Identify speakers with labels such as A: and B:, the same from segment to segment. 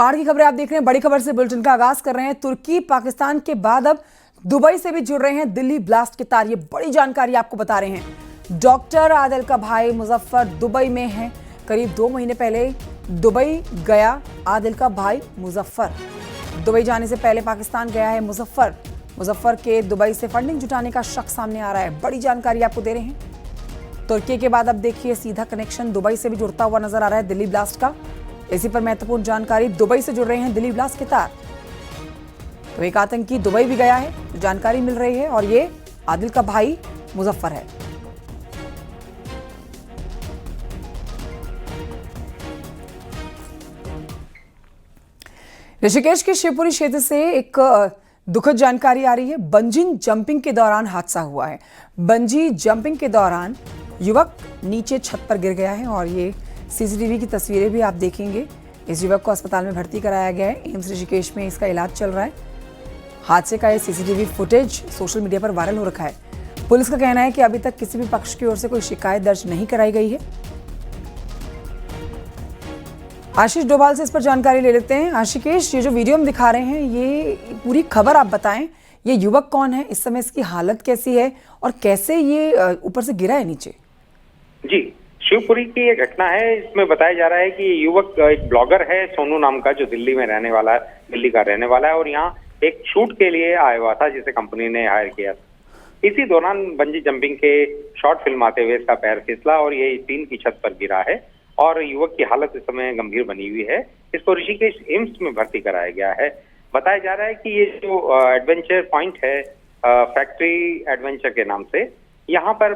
A: पहाड़ की खबरें आप देख रहे हैं। बड़ी खबर से बुलेटिन का आगाज कर रहे हैं। तुर्की पाकिस्तान के बाद अब दुबई से भी जुड़ रहे हैं दिल्ली ब्लास्ट के तार। ये बड़ी जानकारी आपको बता रहे हैं। डॉक्टर आदिल का भाई मुजफ्फर दुबई में है। करीब 2 महीने पहले दुबई गया आदिल का भाई मुजफ्फर। दुबई जाने से पहले पाकिस्तान गया है मुजफ्फर के दुबई से फंडिंग जुटाने का शक सामने आ रहा है। बड़ी जानकारी आपको दे रहे हैं। तुर्की के बाद अब देखिए सीधा कनेक्शन दुबई से भी जुड़ता हुआ नजर आ रहा है दिल्ली ब्लास्ट का। इसी पर महत्वपूर्ण जानकारी, दुबई से जुड़ रहे हैं दिल्ली ब्लास्ट के तार। तो एक आतंकी दुबई भी गया है, जानकारी मिल रही है, और ये आदिल का भाई मुजफ्फर है। ऋषिकेश के शिवपुरी क्षेत्र से एक दुखद जानकारी आ रही है। बंजी जंपिंग के दौरान हादसा हुआ है। बंजी जंपिंग के दौरान युवक नीचे छत पर गिर गया है और ये सीसीटीवी की तस्वीरें भी आप देखेंगे। इस युवक को अस्पताल में भर्ती कराया गया है। एम्स ऋषिकेश में इसका इलाज चल रहा है। हादसे का ये सीसीटीवी फुटेज सोशल मीडिया पर वायरल हो रखा है। पुलिस का कहना है कि अभी तक किसी भी पक्ष की ओर से कोई शिकायत दर्ज नहीं कराई गई है। आशीष डोभाल से इस पर जानकारी ले लेते हैं। आशिकेश, ये जो वीडियो हम दिखा रहे हैं, ये पूरी खबर आप बताएं। ये युवक कौन है, इस समय इसकी हालत कैसी है और कैसे ये ऊपर से गिरा है नीचे?
B: जी, शिवपुरी की एक घटना है। इसमें बताया जा रहा है कि युवक एक ब्लॉगर है सोनू नाम का, जो दिल्ली में रहने वाला है, दिल्ली का रहने वाला है, और यहाँ एक शूट के लिए आया हुआ था जिसे कंपनी ने हायर किया था। इसी दौरान बंजी जंपिंग के शॉर्ट फिल्माते हुए इसका पैर फिसला और ये टीन की छत पर गिरा है और युवक की हालत इस समय गंभीर बनी हुई है। इसको ऋषिकेश एम्स में भर्ती कराया गया है। बताया जा रहा है कि ये जो एडवेंचर पॉइंट है, फैक्ट्री एडवेंचर के नाम से, यहाँ पर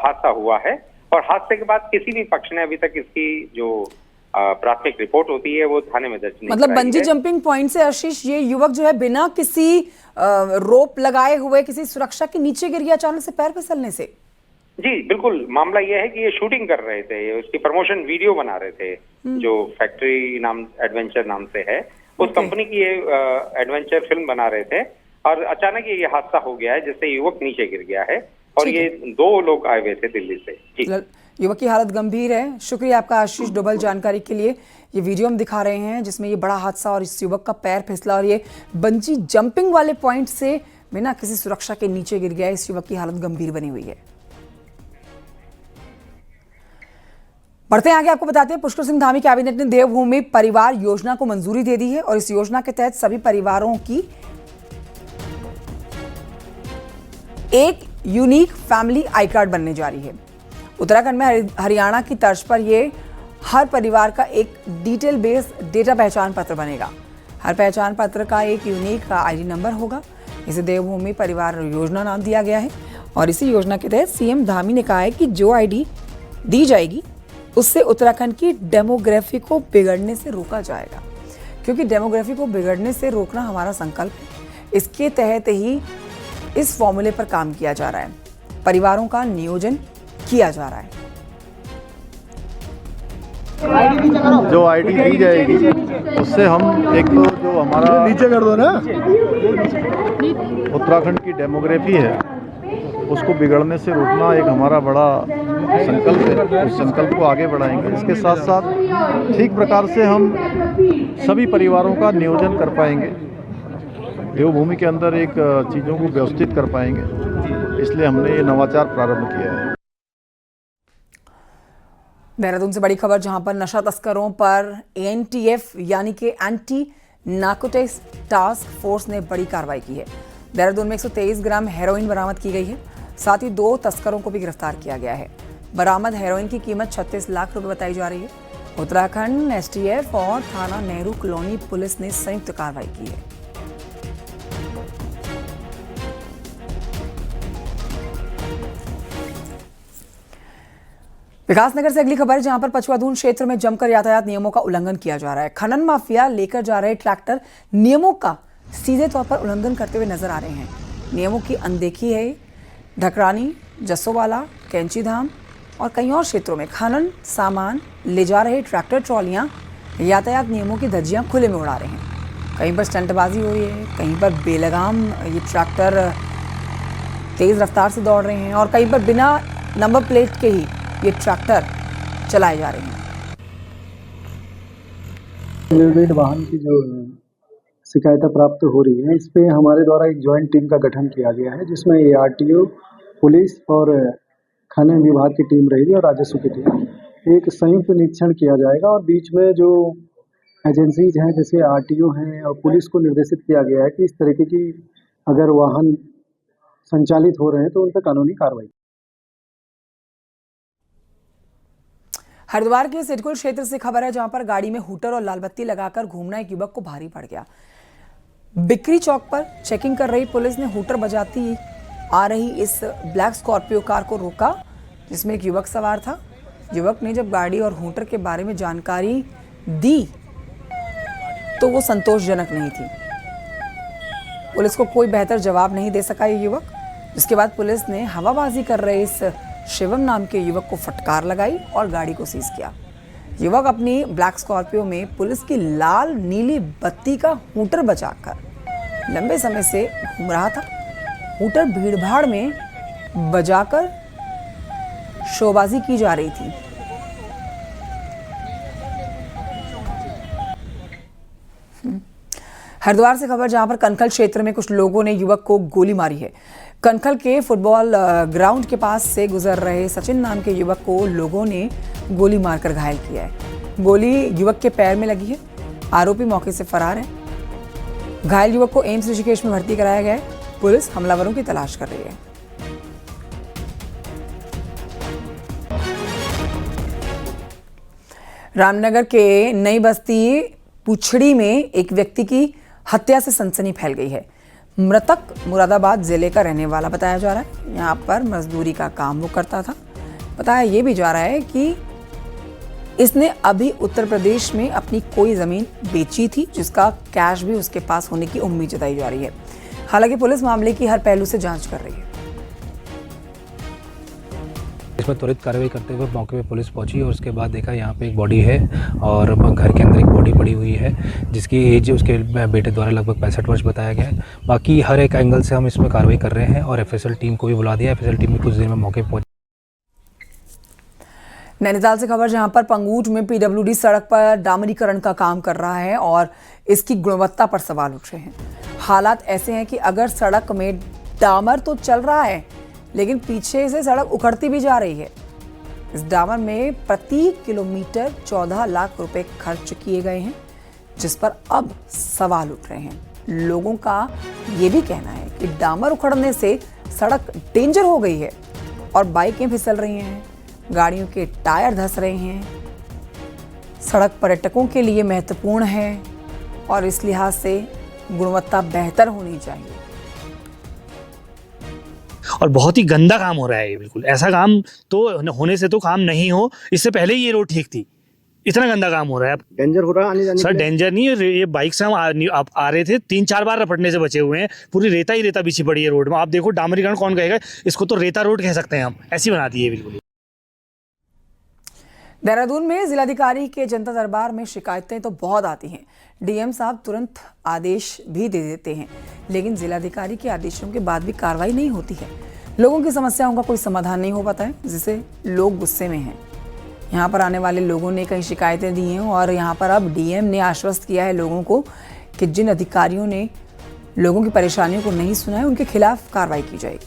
B: हादसा हुआ है और हादसे के बाद किसी भी पक्ष ने अभी तक इसकी जो प्राथमिक रिपोर्ट होती है वो थाने में दर्ज नहीं।
A: मतलब बंजी जंपिंग पॉइंट से आशीष ये युवक जो है बिना किसी रोप लगाए हुए किसी सुरक्षा के नीचे गिर गया अचानक से पैर फिसलने से?
B: जी बिल्कुल, मामला यह है कि ये शूटिंग कर रहे थे, उसकी प्रमोशन वीडियो बना रहे थे, जो फैक्ट्री नाम एडवेंचर नाम से है, उस कंपनी की ये एडवेंचर फिल्म बना रहे थे और अचानक ये हादसा हो गया है जिससे युवक नीचे गिर गया है और ये 2 लोग आए हुए थे दिल्ली से। जी,
A: युवक की हालत गंभीर है। शुक्रिया आपका आशीष डोभाल जानकारी के लिए। ये वीडियो हम दिखा रहे हैं जिसमें ये बड़ा हादसा और इस युवक का पैर फिसला और ये बंजी जंपिंग वाले पॉइंट से बिना किसी सुरक्षा के नीचे गिर गया। इस युवक की हालत गंभीर बनी हुई है। बढ़ते हैं आगे, आपको बताते हैं पुष्कर सिंह धामी कैबिनेट ने देवभूमि परिवार योजना को मंजूरी दे दी है और इस योजना के तहत सभी परिवारों की एक यूनिक फैमिली आई कार्ड बनने जा रही है। उत्तराखंड में हरियाणा की तर्ज पर ये हर परिवार का एक डिटेल बेस डेटा पहचान पत्र बनेगा। हर पहचान पत्र का एक यूनिक आईडी नंबर होगा। इसे देवभूमि परिवार योजना नाम दिया गया है और इसी योजना के तहत सीएम धामी ने कहा है कि जो आईडी दी जाएगी उससे उत्तराखंड की डेमोग्राफी को बिगड़ने से रोका जाएगा, क्योंकि डेमोग्राफी को बिगड़ने से रोकना हमारा संकल्प है। इसके तहत ही इस फॉर्मूले पर काम किया जा रहा है, परिवारों का नियोजन किया जा रहा है।
C: जो आईडी दी जाएगी उससे हम एक तो जो हमारा नीचे कर दो ना उत्तराखंड की डेमोग्राफी है उसको बिगड़ने से रोकना एक हमारा बड़ा संकल्प है। उस संकल्प को आगे बढ़ाएंगे। इसके साथ साथ ठीक प्रकार से हम सभी परिवारों का नियोजन कर पाएंगे, देवभूमि के अंदर एक चीज़ों को व्यवस्थित कर पाएंगे। इसलिए हमने ये नवाचार प्रारंभ किया है।
A: देहरादून से बड़ी खबर, जहां पर नशा तस्करों पर एनटीएफ यानी कि एंटी नार्कोटिक्स टास्क फोर्स ने बड़ी कार्रवाई की है। देहरादून में 123 ग्राम हेरोइन बरामद की गई है। साथ ही 2 तस्करों को भी गिरफ्तार किया गया है। बरामद हेरोइन की कीमत 36 लाख रुपए बताई जा रही है। उत्तराखंड एसटीएफ और थाना नेहरू कॉलोनी पुलिस ने संयुक्त कार्रवाई की है। विकासनगर से अगली खबर, जहां पर पचुआधून क्षेत्र में जमकर यातायात नियमों का उल्लंघन किया जा रहा है। खनन माफिया लेकर जा रहे ट्रैक्टर नियमों का सीधे तौर पर उल्लंघन करते हुए नजर आ रहे हैं। नियमों की अनदेखी है। ढकरानी, जसोवाला, कैंचीधाम और कई और क्षेत्रों में खनन सामान ले जा रहे ट्रैक्टर ट्रॉलियां यातायात नियमों की धज्जियां खुले में उड़ा रहे हैं। कहीं पर स्टंटबाजी हो रही है, कहीं पर बेलगाम ये ट्रैक्टर तेज रफ्तार से दौड़ रहे हैं और कहीं पर बिना नंबर प्लेट के ही ये ट्रैक्टर चलाए जा रहे हैं।
D: रेड वाहन की जो शिकायतें प्राप्त हो रही हैं, इस पे हमारे द्वारा एक जॉइंट टीम का गठन किया गया है, जिसमें ARTO, पुलिस और खनन विभाग की टीम रहेगी और राजस्व की टीम। एक संयुक्त निरीक्षण किया जाएगा और बीच में जो एजेंसीज हैं जैसे RTO हैं और पुलिस को निर्देशित किया गया है कि इस तरीके की अगर वाहन संचालित हो रहे हैं तो उन पर कानूनी कार्रवाई।
A: हरिद्वार के सिडकुल क्षेत्र से खबर है, जहां पर गाड़ी में हूटर और लाल बत्ती लगाकर घूमना एक युवक को भारी पड़ गया। बिक्री चौक पर चेकिंग कर रही पुलिस ने हूटर बजाती आ रही इस ब्लैक स्कॉर्पियो कार को रोका, जिसमें एक युवक सवार था। युवक ने जब गाड़ी और हूटर के बारे में जानकारी दी तो वो संतोषजनक नहीं थी। पुलिस को कोई बेहतर जवाब नहीं दे सका ये युवक, जिसके बाद पुलिस ने हवाबाजी कर रहे इस शिवम नाम के युवक को फटकार लगाई और गाड़ी को सीज किया। युवक अपनी ब्लैक स्कॉर्पियो में पुलिस की लाल नीली बत्ती का हूटर बजाकर लंबे समय से घूम रहा था। हूटर भीड़भाड़ में बजाकर शोबाजी की जा रही थी। हरिद्वार से खबर, जहां पर कनखल क्षेत्र में कुछ लोगों ने युवक को गोली मारी है। कनखल के फुटबॉल ग्राउंड के पास से गुजर रहे सचिन नाम के युवक को लोगों ने गोली मारकर घायल किया है। गोली युवक के पैर में लगी है। आरोपी मौके से फरार है। घायल युवक को एम्स ऋषिकेश में भर्ती कराया गया है। पुलिस हमलावरों की तलाश कर रही है। रामनगर के नई बस्ती पुछड़ी में एक व्यक्ति की हत्या से सनसनी फैल गई है। मृतक मुरादाबाद जिले का रहने वाला बताया जा रहा है। यहाँ पर मजदूरी का काम वो करता था। बताया ये भी जा रहा है कि इसने अभी उत्तर प्रदेश में अपनी कोई ज़मीन बेची थी, जिसका कैश भी उसके पास होने की उम्मीद जताई जा रही है। हालांकि पुलिस मामले की हर पहलू से जांच कर रही है।
E: इसमें त्वरित कार्रवाई करते हुए मौके पे पुलिस पहुंची और उसके बाद देखा यहाँ पे एक बॉडी है और घर के अंदर एक बॉडी पड़ी हुई है, जिसकी एज उसके बेटे द्वारा लगभग 65 वर्ष बताया गया है। बाकी हर एक एंगल से हम इसमें कार्रवाई कर रहे हैं और FSL टीम को भी बुला दिया। FSL टीम भी कुछ देर में मौके पर पहुंची।
A: नैनीताल से खबर, जहां पर पंगूट में PWD सड़क पर डामरीकरण का काम कर रहा है और इसकी गुणवत्ता पर सवाल उठ रहे हैं। हालात ऐसे हैं कि अगर सड़क में डामर तो चल रहा है, लेकिन पीछे से सड़क उखड़ती भी जा रही है। इस डामर में प्रति किलोमीटर 14 लाख रुपए खर्च किए गए हैं, जिस पर अब सवाल उठ रहे हैं। लोगों का ये भी कहना है कि डामर उखड़ने से सड़क डेंजर हो गई है और बाइकें फिसल रही हैं, गाड़ियों के टायर धंस रहे हैं। सड़क पर्यटकों के लिए महत्वपूर्ण है और इस लिहाज से गुणवत्ता बेहतर होनी चाहिए।
F: और बहुत ही गंदा काम हो रहा है ये। बिल्कुल ऐसा काम तो होने से तो काम नहीं हो, इससे पहले ही ये रोड ठीक थी। इतना गंदा काम हो रहा है।
D: डेंजर हो रहा है आने जाने
F: सर डेंजर नहीं है, ये बाइक से हम आ रहे थे, 3-4 बार रपटने से बचे हुए हैं। पूरी रेता ही रेता बिछी पड़ी है रोड में। आप देखो डामरीकरण कौन कहेगा इसको, तो रेता रोड कह सकते हैं हम, ऐसी बना दी है बिल्कुल।
A: देहरादून में जिलाधिकारी के जनता दरबार में शिकायतें तो बहुत आती हैं। DM साहब तुरंत आदेश भी दे देते हैं, लेकिन जिलाधिकारी के आदेशों के बाद भी कार्रवाई नहीं होती है। लोगों की समस्याओं का कोई समाधान नहीं हो पाता है, जिससे लोग गुस्से में हैं। यहाँ पर आने वाले लोगों ने कई शिकायतें दी हैं और यहाँ पर अब DM ने आश्वस्त किया है लोगों को कि जिन अधिकारियों ने लोगों की परेशानियों को नहीं सुना है, उनके खिलाफ कार्रवाई की जाएगी।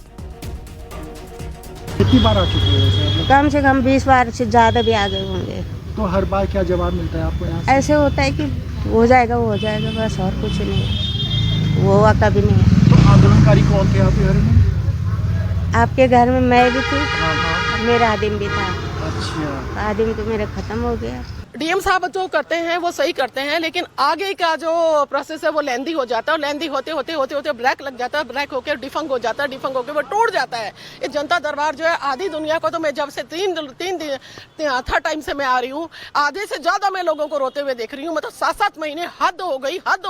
D: कितनी बार आ चुकी है?
G: कम से कम 20 बार से ज़्यादा भी आ गए होंगे।
D: तो हर बार क्या जवाब मिलता है आपको यहाँ से?
G: ऐसे होता है कि हो जाएगा वो हो जाएगा, बस और कुछ नहीं। वो हुआ कभी नहीं है।
D: तो आंदोलनकारी कौन थे आपके घर में?
G: आपके घर में मैं भी थी,
D: हाँ।
G: मेरा आदिम भी था।
D: अच्छा।
G: आदिम तो मेरा खत्म हो गया।
H: DM साहब जो करते हैं वो सही करते हैं, लेकिन आगे का जो प्रोसेस है वो लेंदी हो जाता है और लेंदी होते होते ब्रेक लग जाता है। ब्रेक होकर डिफंग हो जाता है, डिफंग होकर वो टूट जाता है। ये जनता दरबार जो है आधी दुनिया को, तो मैं जब से थर्ड टाइम से मैं आ रही हूँ, आधे से ज्यादा मैं लोगों को रोते हुए देख रही हूँ। मतलब 7-7 महीने हद हो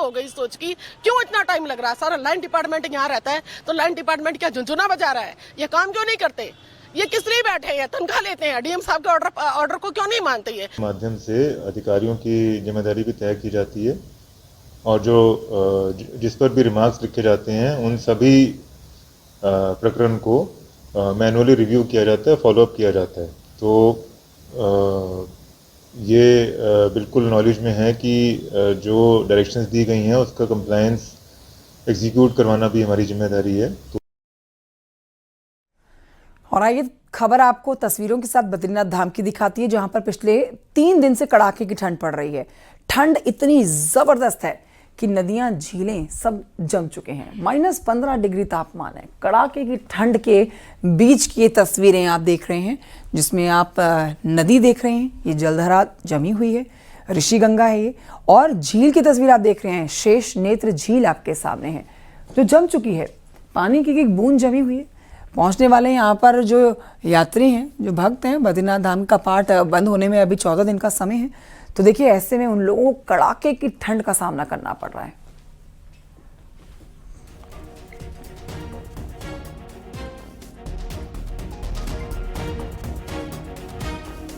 H: गई सोच की। क्यों इतना टाइम लग रहा है? सारा लाइन डिपार्टमेंट यहाँ रहता है, तो लाइन डिपार्टमेंट क्या झुंझुना बजा रहा है? ये काम क्यों नहीं करते? ये किस लिए बैठे हैं? तनख्वाह लेते हैं। DM साहब के ऑर्डर को क्यों नहीं मानते? ये
I: माध्यम से अधिकारियों की जिम्मेदारी भी तय की जाती है और जो जिस पर भी रिमार्क्स लिखे जाते हैं उन सभी प्रकरण को मैनुअली रिव्यू किया जाता है, फॉलोअप किया जाता है। तो ये बिल्कुल नॉलेज में है कि जो डायरेक्शंस दी गई हैं उसका कंप्लायंस एग्जीक्यूट करवाना भी हमारी जिम्मेदारी है।
A: और आइए खबर आपको तस्वीरों के साथ बद्रीनाथ धाम की दिखाती है, जहां पर पिछले 3 दिन से कड़ाके की ठंड पड़ रही है। ठंड इतनी जबरदस्त है कि नदियां, झीलें सब जम चुके हैं। -15 डिग्री तापमान है। कड़ाके की ठंड के बीच की ये तस्वीरें आप देख रहे हैं, जिसमें आप नदी देख रहे हैं, ये जलधरा जमी हुई है, ऋषिगंगा है ये, और झील की तस्वीर आप देख रहे हैं, शेष नेत्र झील आपके सामने है जो जम चुकी है। पानी की एक बूंद जमी हुई है। पहुंचने वाले यहाँ पर जो यात्री हैं, जो भक्त हैं, बद्रीनाथ धाम का पाट बंद होने में अभी 14 दिन का समय है। तो देखिए, ऐसे में उन लोगों को कड़ाके की ठंड का सामना करना पड़ रहा है।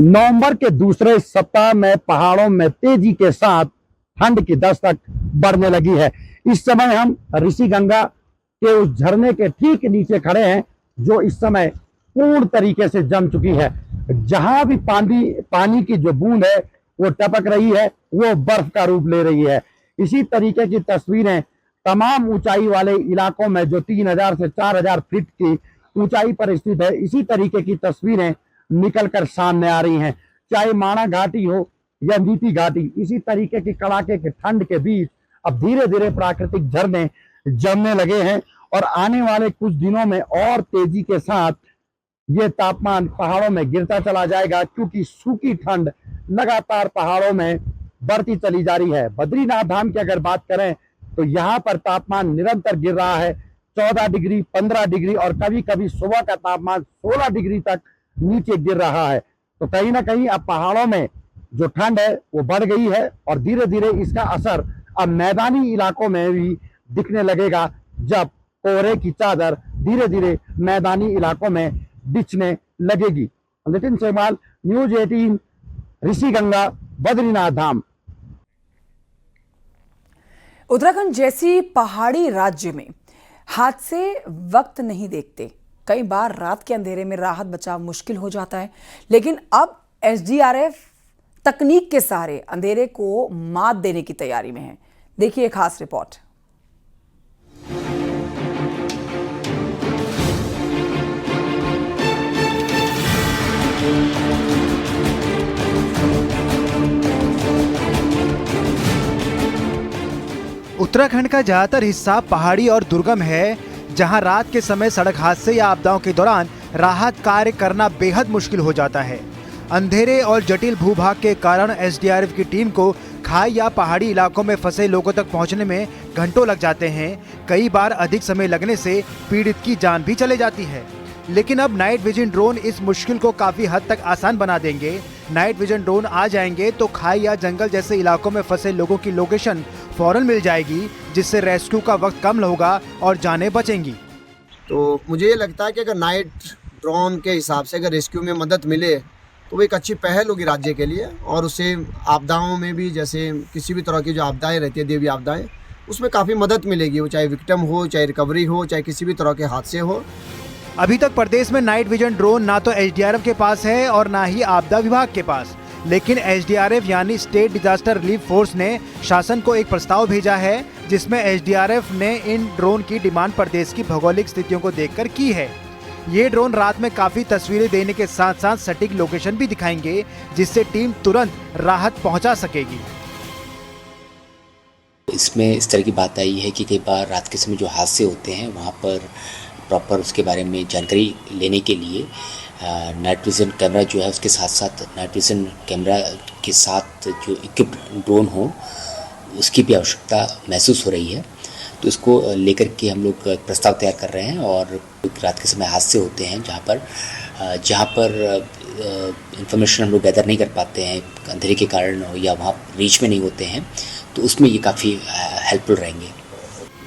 J: नवंबर के दूसरे सप्ताह में पहाड़ों में तेजी के साथ ठंड की दस्तक बढ़ने लगी है। इस समय हम ऋषिगंगा के उस झरने के ठीक नीचे खड़े हैं, जो इस समय पूर्ण तरीके से जम चुकी है। जहां भी पानी की जो बूंद है वो टपक रही है, वो बर्फ का रूप ले रही है। इसी तरीके की तस्वीरें तमाम ऊंचाई वाले इलाकों में, जो 3000 से 4000 फीट की ऊंचाई पर स्थित है, इसी तरीके की तस्वीरें निकलकर सामने आ रही हैं। चाहे माणा घाटी हो या नीति घाटी, इसी तरीके की कड़ाके की ठंड के बीच अब धीरे धीरे प्राकृतिक झरने जमने लगे हैं और आने वाले कुछ दिनों में और तेजी के साथ ये तापमान पहाड़ों में गिरता चला जाएगा, क्योंकि सूखी ठंड लगातार पहाड़ों में बढ़ती चली जा रही है। बद्रीनाथ धाम की अगर बात करें तो यहाँ पर तापमान निरंतर गिर रहा है। 14 डिग्री, 15 डिग्री और कभी कभी सुबह का तापमान 16 डिग्री तक नीचे गिर रहा है। तो कहीं ना कहीं अब पहाड़ों में जो ठंड है वो बढ़ गई है और धीरे धीरे इसका असर अब मैदानी इलाकों में भी दिखने लगेगा, जब कोहरे की चादर धीरे धीरे मैदानी इलाकों में बिछने लगेगी। नितिन सेमाल, न्यूज 18, ऋषिगंगा, बद्रीनाथ धाम।
A: उत्तराखंड जैसी पहाड़ी राज्य में हादसे वक्त नहीं देखते। कई बार रात के अंधेरे में राहत बचाव मुश्किल हो जाता है, लेकिन अब एसडीआरएफ तकनीक के सहारे अंधेरे को मात देने की तैयारी में है। देखिए खास रिपोर्ट।
K: उत्तराखंड का ज्यादातर हिस्सा पहाड़ी और दुर्गम है, जहां रात के समय सड़क हादसे या आपदाओं के दौरान राहत कार्य करना बेहद मुश्किल हो जाता है। अंधेरे और जटिल भूभाग के कारण एसडीआरएफ की टीम को खाई या पहाड़ी इलाकों में फंसे लोगों तक पहुंचने में घंटों लग जाते हैं। कई बार अधिक समय लगने से पीड़ित की जान भी चले जाती है। लेकिन अब नाइट विजन ड्रोन इस मुश्किल को काफी हद तक आसान बना देंगे। नाइट विजन ड्रोन आ जाएंगे तो खाई या जंगल जैसे इलाकों में फंसे लोगों की लोकेशन फौरन मिल जाएगी, जिससे रेस्क्यू का वक्त कम होगा और जानें बचेंगी।
L: तो मुझे ये लगता है कि अगर नाइट ड्रोन के हिसाब से अगर रेस्क्यू में मदद मिले तो वो एक अच्छी पहल होगी राज्य के लिए, और उससे आपदाओं में भी, जैसे किसी भी तरह की जो आपदाएं रहती है, देवी आपदाएं, उसमें काफ़ी मदद मिलेगी। वो चाहे विक्टिम हो, चाहे रिकवरी हो, चाहे किसी भी तरह के हादसे हो।
K: अभी तक प्रदेश में नाइट विजन ड्रोन ना तो एसडीआरएफ के पास है और ना ही आपदा विभाग के पास, लेकिन एसडीआरएफ यानी स्टेट डिजास्टर रिलीफ फोर्स ने शासन को एक प्रस्ताव भेजा है, जिसमें एसडीआरएफ ने इन ड्रोन की डिमांड प्रदेश की भौगोलिक स्थितियों को देखकर की है। ये ड्रोन रात में काफी तस्वीरें देने के साथ साथ सटीक लोकेशन भी दिखाएंगे, जिससे टीम तुरंत राहत पहुंचा सकेगी।
M: इसमें इस तरह की बात आई है कि कई बार रात के समय जो हादसे होते हैं वहाँ पर प्रॉपर उसके बारे में जानकारी लेने के लिए नाइट विजन कैमरा जो है, उसके साथ साथ नाइट विजन कैमरा के साथ जो इक्विप्ड ड्रोन हो, उसकी भी आवश्यकता महसूस हो रही है। तो इसको लेकर के हम लोग प्रस्ताव तैयार कर रहे हैं। और रात के समय हादसे होते हैं जहाँ पर इंफॉर्मेशन हम लोग गैदर नहीं कर पाते हैं अंधेरे के कारण, या वहाँ रीच में नहीं होते हैं, तो उसमें ये काफ़ी हेल्पफुल रहेंगे।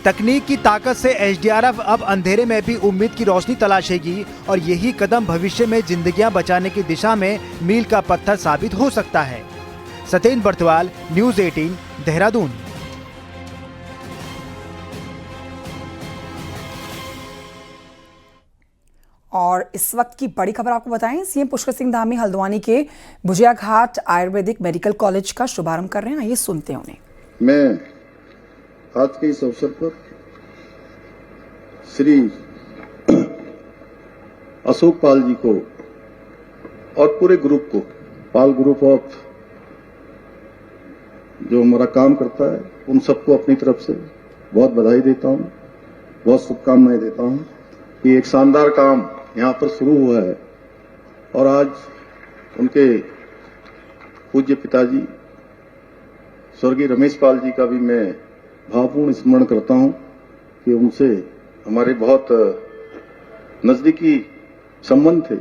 K: तकनीक की ताकत से एसडीआरएफ अब अंधेरे में भी उम्मीद की रोशनी तलाशेगी, और यही कदम भविष्य में जिंदगियां बचाने की दिशा में मील का पत्थर साबित हो सकता है। सत्येंद्र बर्तवाल, न्यूज 18, देहरादून।
A: और इस वक्त की बड़ी खबर आपको बताएं, सीएम पुष्कर सिंह धामी हल्द्वानी के भुजिया घाट आयुर्वेदिक मेडिकल कॉलेज का शुभारंभ कर रहे हैं। आइए सुनते हैं उन्हें।
C: मैं आज के इस अवसर पर श्री अशोक पाल जी को और पूरे ग्रुप को, पाल ग्रुप ऑफ जो हमारा काम करता है, उन सबको अपनी तरफ से बहुत बधाई देता हूं, बहुत शुभकामनाएं देता हूं कि एक शानदार काम यहां पर शुरू हुआ है। और आज उनके पूज्य पिताजी स्वर्गीय रमेश पाल जी का भी मैं भावपूर्ण स्मरण करता हूं कि उनसे हमारे बहुत नजदीकी संबंध थे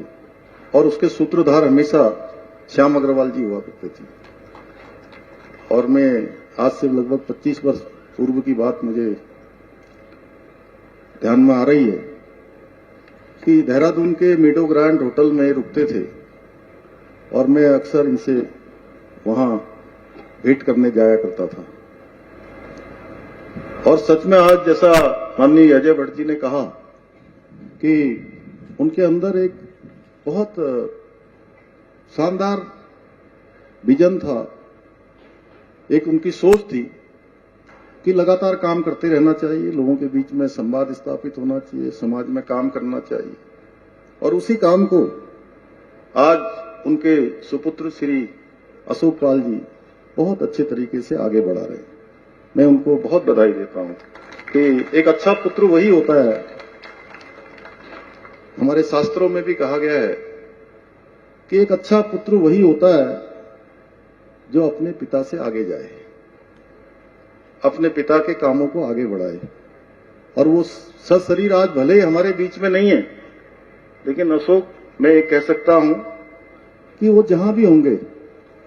C: और उसके सूत्रधार हमेशा श्याम अग्रवाल जी हुआ करते थे। और मैं आज से लगभग 25 वर्ष पूर्व की बात मुझे ध्यान में आ रही है कि देहरादून के मीडो ग्रैंड होटल में रुकते थे और मैं अक्सर इनसे वहां भेंट करने जाया करता था। और सच में आज जैसा माननीय अजय भट्ट जी ने कहा कि उनके अंदर एक बहुत शानदार विजन था, एक उनकी सोच थी कि लगातार काम करते रहना चाहिए, लोगों के बीच में संवाद स्थापित होना चाहिए, समाज में काम करना चाहिए। और उसी काम को आज उनके सुपुत्र श्री अशोक पाल जी बहुत अच्छे तरीके से आगे बढ़ा रहे हैं। मैं उनको बहुत बधाई देता हूं कि एक अच्छा पुत्र वही होता है, हमारे शास्त्रों में भी कहा गया है कि एक अच्छा पुत्र वही होता है जो अपने पिता से आगे जाए, अपने पिता के कामों को आगे बढ़ाए। और वो सशरीर आज भले ही हमारे बीच में नहीं है, लेकिन अशोक, मैं ये कह सकता हूं कि वो जहां भी होंगे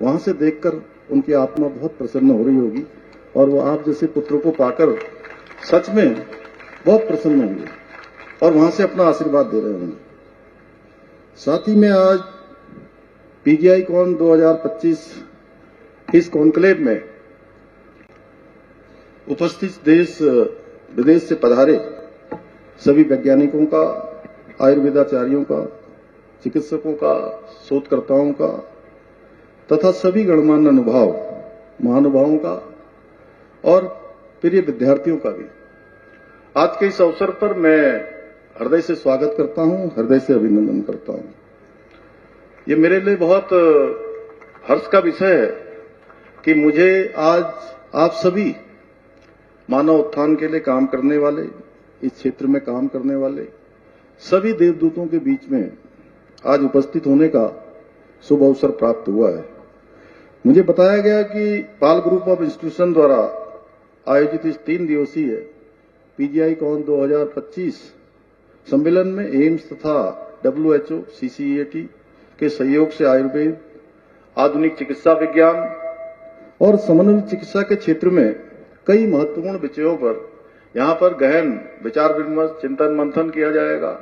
C: वहां से देखकर उनकी आत्मा बहुत प्रसन्न हो रही होगी और वो आप जैसे पुत्र को पाकर सच में बहुत प्रसन्न होंगे और वहां से अपना आशीर्वाद दे रहे होंगे। साथ ही में आज पीजीआई कॉन 2025 इस कॉन्क्लेव में उपस्थित देश विदेश से पधारे सभी वैज्ञानिकों का, आयुर्वेदाचार्यों का, चिकित्सकों का, शोधकर्ताओं का तथा सभी गणमान्य अनुभाव महानुभावों का और प्रिय विद्यार्थियों का भी आज के इस अवसर पर मैं हृदय से स्वागत करता हूं, हृदय से अभिनंदन करता हूं। ये मेरे लिए बहुत हर्ष का विषय है कि मुझे आज आप सभी मानव उत्थान के लिए काम करने वाले, इस क्षेत्र में काम करने वाले सभी देवदूतों के बीच में आज उपस्थित होने का शुभ अवसर प्राप्त हुआ है। मुझे बताया गया कि पाल ग्रुप ऑफ इंस्टीट्यूशन द्वारा आयोजित इस 3 दिवसीय पीजीआई कॉन 2025 सम्मेलन में एम्स तथा WHO, CCEAT के सहयोग से आयुर्वेद, आधुनिक चिकित्सा विज्ञान और समन्वित चिकित्सा के क्षेत्र में कई महत्वपूर्ण विषयों पर यहां पर गहन विचार विमर्श, चिंतन मंथन किया जाएगा।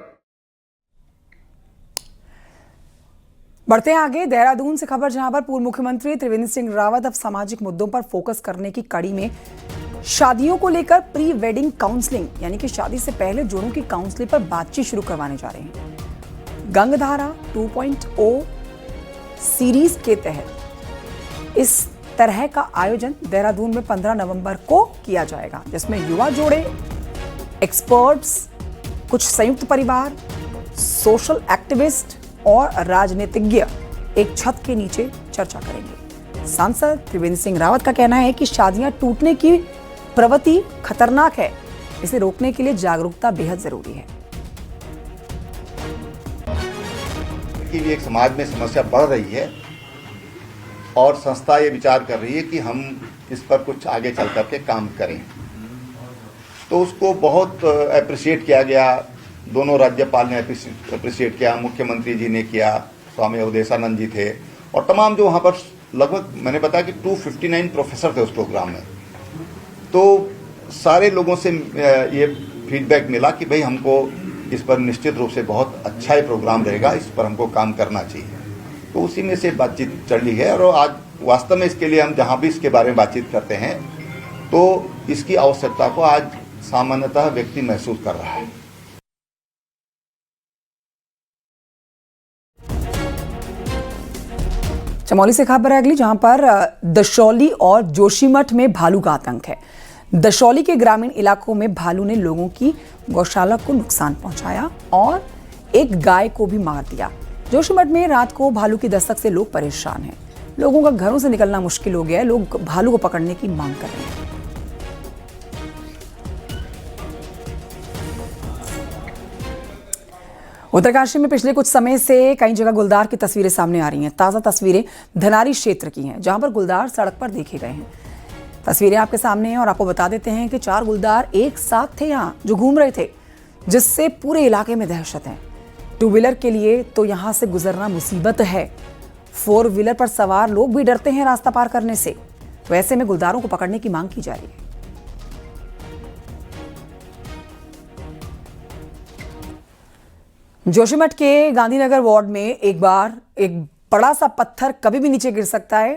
A: बढ़ते हैं आगे देहरादून से खबर, जहां पर पूर्व मुख्यमंत्री त्रिवेंद्र सिंह रावत अब सामाजिक मुद्दों पर फोकस करने की कड़ी में शादियों को लेकर प्री वेडिंग काउंसलिंग यानी कि शादी से पहले जोड़ों की काउंसलिंग पर बातचीत शुरू करवाने जा रहे हैं। गंगधारा 2.0 सीरीज के तहत इस तरह का आयोजन देहरादून में 15 नवंबर को किया जाएगा, जिसमें युवा जोड़े, एक्सपर्ट्स, कुछ संयुक्त परिवार, सोशल एक्टिविस्ट और राजनीतिज्ञ एक छत के नीचे चर्चा करेंगे। सांसद त्रिवेंद्र सिंह रावत का कहना है कि शादियां टूटने की प्रवृत्ति खतरनाक है, इसे रोकने के लिए जागरूकता बेहद जरूरी है।
N: कि भी एक समाज में समस्या बढ़ रही है और संस्था ये विचार कर रही है कि हम इस पर कुछ आगे चल करके काम करें, तो उसको बहुत अप्रिशिएट किया गया। दोनों राज्यपाल ने अप्रिशिएट किया, मुख्यमंत्री जी ने किया, स्वामी अवधेशानंद जी थे और तमाम जो वहाँ पर लगभग मैंने बताया कि 259 प्रोफेसर थे उस प्रोग्राम में। तो सारे लोगों से ये फीडबैक मिला कि भाई हमको इस पर निश्चित रूप से बहुत अच्छा ही प्रोग्राम रहेगा, इस पर हमको काम करना चाहिए। तो उसी में से बातचीत चल रही है और आज वास्तव में इसके लिए हम जहाँ भी इसके बारे में बातचीत करते हैं तो इसकी आवश्यकता को आज सामान्यतः व्यक्ति महसूस कर रहा है।
A: चमोली से खबर है अगली, जहां पर दशौली और जोशीमठ में भालू का आतंक है। दशौली के ग्रामीण इलाकों में भालू ने लोगों की गौशाला को नुकसान पहुंचाया और एक गाय को भी मार दिया। जोशीमठ में रात को भालू की दस्तक से लोग परेशान हैं। लोगों का घरों से निकलना मुश्किल हो गया है। लोग भालू को पकड़ने की मांग कर रहे हैं। उत्तरकाशी में पिछले कुछ समय से कई जगह गुलदार की तस्वीरें सामने आ रही हैं। ताज़ा तस्वीरें धनारी क्षेत्र की हैं, जहां पर गुलदार सड़क पर देखे गए हैं। तस्वीरें आपके सामने हैं और आपको बता देते हैं कि 4 गुलदार एक साथ थे यहां जो घूम रहे थे, जिससे पूरे इलाके में दहशत है। 2 व्हीलर के लिए तो यहां से गुजरना मुसीबत है। 4 व्हीलर पर सवार लोग भी डरते हैं रास्ता पार करने से। तो ऐसे में गुलदारों को पकड़ने की मांग की जा रही है। जोशीमठ के गांधीनगर वार्ड में एक बार एक बड़ा सा पत्थर कभी भी नीचे गिर सकता है।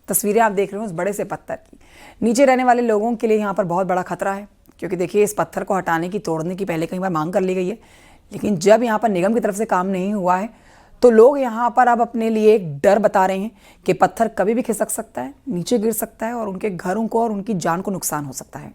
A: तस्वीरें आप देख रहे हो उस बड़े से पत्थर की। नीचे रहने वाले लोगों के लिए यहाँ पर बहुत बड़ा खतरा है, क्योंकि देखिए इस पत्थर को हटाने की, तोड़ने की पहले कई बार मांग कर ली गई है, लेकिन जब यहाँ पर निगम की तरफ से काम नहीं हुआ है तो लोग यहाँ पर अब अपने लिए एक डर बता रहे हैं कि पत्थर कभी भी खिसक सकता है, नीचे गिर सकता है और उनके घरों को और उनकी जान को नुकसान हो सकता है।